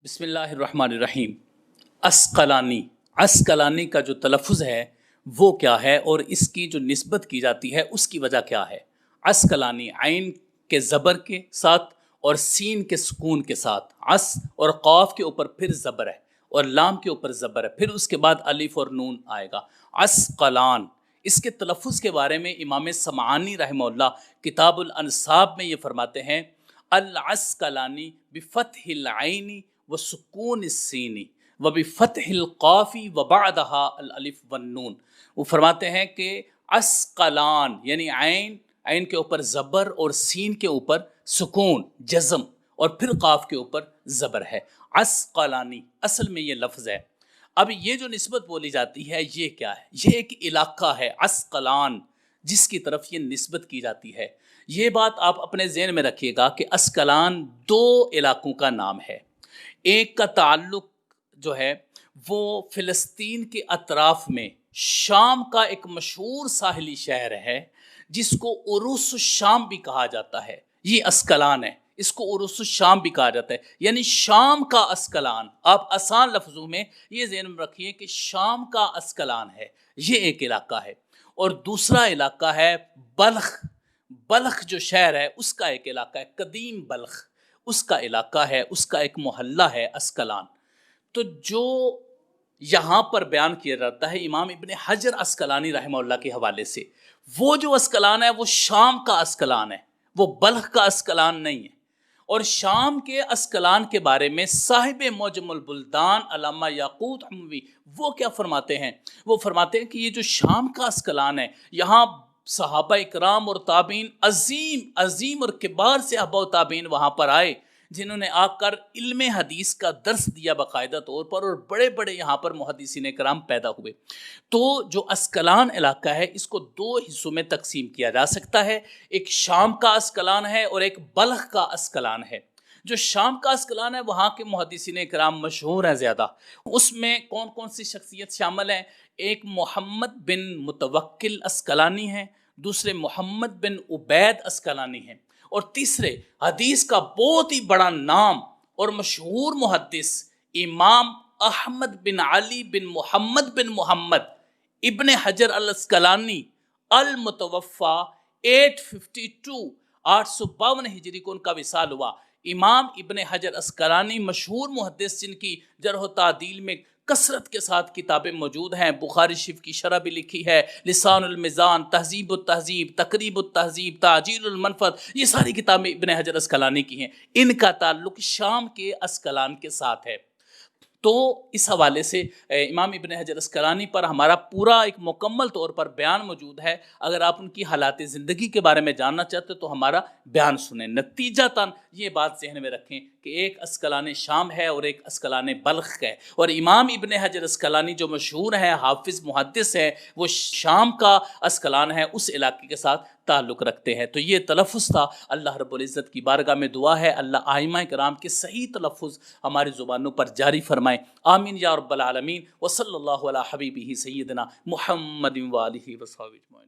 बिस्मिल्लाह अर्रहमान अर्रहीम। अस्कलानी, अस्कलानी का जो तलफ़ुज़ है वो क्या है और इसकी जो निस्बत की जाती है उसकी वजह क्या है। अस्कलानी आइन के ज़बर के साथ और सीन के सुकून के साथ, अस और क़ाफ के ऊपर फिर ज़बर है और लाम के ऊपर ज़बर है, फिर उसके बाद अलिफ और नून आएगा। अस्कलान, इसके तलफ़ुज़ के बारे में इमाम समानी रहमहुल्लाह किताबुल अंसाब में ये फरमाते हैं, अल अस्कलानी बिफ़त्हिल ऐनी व सुकून सीनी व बिफ़त्हिल क़ाफ़ी व बअदहा अल अलिफ वन नून। वो फरमाते हैं कि अस्कलान यानी ऐन, ऐन के ऊपर ज़बर और सीन के ऊपर सुकून जज़म और फिर क़ाफ़ के ऊपर ज़बर है। अस्कलानी असल में ये लफ्ज़ है। अब ये जो निस्बत बोली जाती है ये क्या है? ये एक इलाका है अस्कलान जिसकी तरफ ये निस्बत की जाती है। ये बात आप अपने ज़हन में रखिएगा कि अस्कलान दो इलाकों का नाम है। एक का ताल्लुक जो है वो फ़िलिस्तीन के अतराफ़ में शाम का एक मशहूर साहिली शहर है जिसको उरूस शाम भी कहा जाता है। ये अस्कलान है, इसको उरूस शाम भी कहा जाता है, यानी शाम का अस्कलान। आप आसान लफ्ज़ों में ये ज़हन में रखिए कि शाम का अस्कलान है, ये एक इलाका है। और दूसरा इलाका है बल्ख। बल्ख जो शहर है उसका एक इलाका है, कदीम बल्ख उसका इलाका है, उसका एक मोहल्ला है अस्कलान। तो जो यहाँ पर बयान किया जाता है इमाम इब्ने हजर अस्कलानी रहमहुल्लाह के हवाले से, वो जो अस्कलान है वो शाम का अस्कलान है, वो बल्ख का अस्कलान नहीं है। और शाम के अस्कलान के बारे में साहिब मुजमुल बुल्दान अल्लामा याकूत हम्वी वो क्या फरमाते हैं? वो फरमाते हैं कि ये जो शाम का अस्कलान है, यहाँ सहाबा इकराम और ताबीन अजीम अजीम और किबार सहाबा और ताबीन वहाँ पर आए जिन्होंने आकर इल्म हदीस का दर्स दिया बाकायदा तौर पर, और बड़े बड़े यहाँ पर मुहद्दिसीन इकराम पैदा हुए। तो जो अस्कलान इलाका है इसको दो हिस्सों में तकसीम किया जा सकता है, एक शाम का अस्कलान है और एक बल्ख का अस्कलान है। जो शाम का अस्कलान है वहाँ के मुहद्दिसीन इकराम मशहूर हैं ज़्यादा। उसमें कौन कौन सी शख्सियत शामिल हैं? एक मोहम्मद बिन मुतवक्किल अस्कलानी हैं, दूसरे मोहम्मद बिन उबैद अस्कलानी हैं, और तीसरे हदीस का बहुत ही बड़ा नाम और मशहूर मुहद्दिस इमाम अहमद बिन अली बिन मोहम्मद इब्ने हजर अल अस्कलानी अल मुतवफ़ा 852 हिजरी को उनका विसाल हुआ। इमाम इब्ने हजर अस्कलानी मशहूर मुहद्दिस जिनकी जरह तादील में कसरत के साथ किताबें मौजूद हैं। बुखारी शरीफ की शरह भी लिखी है, लिसानुल मिज़ान, तहज़ीबुत तहज़ीब, तक़रीबुत तहज़ीब, ताजीलुल मनफ़त, ये सारी किताबें इब्ने हजर अस्कलानी की हैं। इनका ताल्लुक शाम के अस्कलान के साथ है। तो इस हवाले से इमाम इब्ने हजर अस्कलानी पर हमारा पूरा एक मुकम्मल तौर पर बयान मौजूद है। अगर आप उनकी हालात ज़िंदगी के बारे में जानना चाहते तो हमारा बयान सुनें। नतीजतन ये बात ज़हन में रखें कि एक अस्कलान शाम है और एक अस्कलान बल्ख है, और इमाम इब्ने हजर अस्कलानी जो मशहूर है, हाफिज़ मुहद्दिस है, वो शाम का अस्कलान है, उस इलाके के साथ ताल्लुक़ रखते हैं। तो ये तलफ़ुज़ था। अल्लाह रब्बुल इज़्ज़त की बारगाह में दुआ है अल्लाह आइम्मा किराम के सही तलफ़ुज़ हमारी ज़ुबानों पर जारी फरमाएँ। आमीन या रब्बल आलमीन। व सल्लल्लाहु अला हबीबिही सय्यिदना मुहम्मदिन व आलिहि व सहबिहि अजमईन।